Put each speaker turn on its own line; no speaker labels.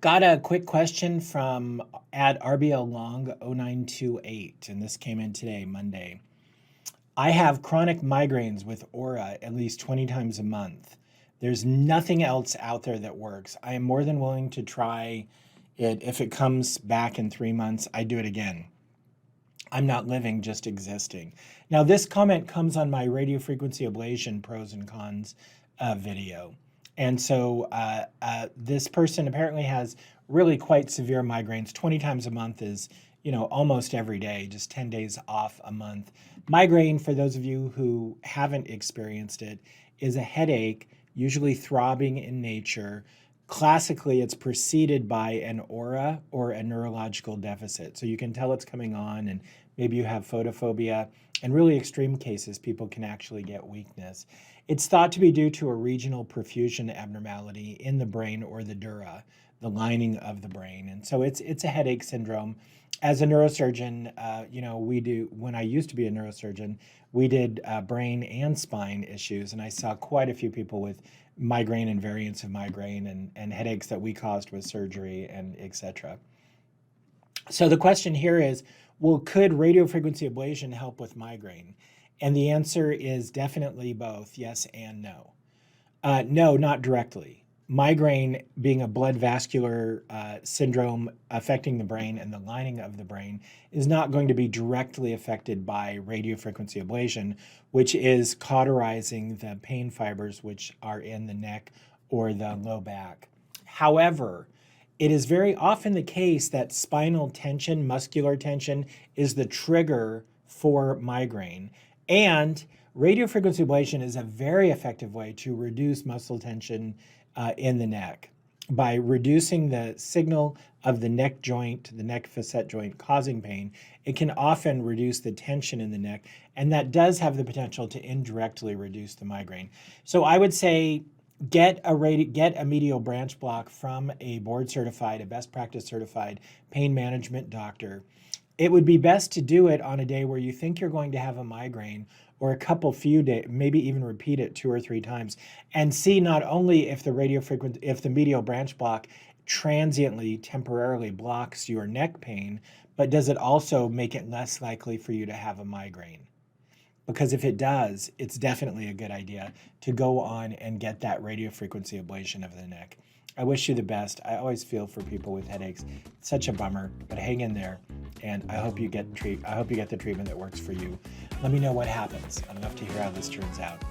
Got a quick question from at RBL Long 0928, and this came in today, Monday. I have chronic migraines with aura at least 20 times a month. There's nothing else out there that works. I am more than willing to try it. If it comes back in 3 months, I do it again. I'm not living, just existing. Now, this comment comes on my radiofrequency ablation pros and cons video. And so this person apparently has really quite severe migraines. 20 times a month is, almost every day, just 10 days off a month. Migraine, for those of you who haven't experienced it, is a headache, usually throbbing in nature. Classically, it's preceded by an aura or a neurological deficit. So you can tell it's coming on, and maybe you have photophobia. In really extreme cases, people can actually get weakness. It's thought to be due to a regional perfusion abnormality in the brain or the dura, the lining of the brain. And so it's a headache syndrome. As a neurosurgeon, when I used to be a neurosurgeon, we did brain and spine issues, and I saw quite a few people with migraine and variants of migraine and headaches that we caused with surgery and etc. So the question here is, well, could radiofrequency ablation help with migraine? And the answer is definitely both, yes and no. No, not directly. Migraine, being a blood vascular syndrome affecting the brain and the lining of the brain, is not going to be directly affected by radiofrequency ablation, which is cauterizing the pain fibers which are in the neck or the low back. However, it is very often the case that spinal tension, muscular tension, is the trigger for migraine. And radiofrequency ablation is a very effective way to reduce muscle tension in the neck by reducing the signal of the neck joint, the neck facet joint causing pain. It can often reduce the tension in the neck, and that does have the potential to indirectly reduce the migraine. So I would say get a medial branch block from a board certified, a best practice certified pain management doctor. It would be best to do it on a day where you think you're going to have a migraine, or a few days, maybe even repeat it 2 or 3 times, and see not only if the medial branch block transiently, temporarily blocks your neck pain, but does it also make it less likely for you to have a migraine? Because if it does, it's definitely a good idea to go on and get that radiofrequency ablation of the neck. I wish you the best. I always feel for people with headaches. It's such a bummer, but hang in there, and I hope you get the treatment that works for you. Let me know what happens. I'd love to hear how this turns out.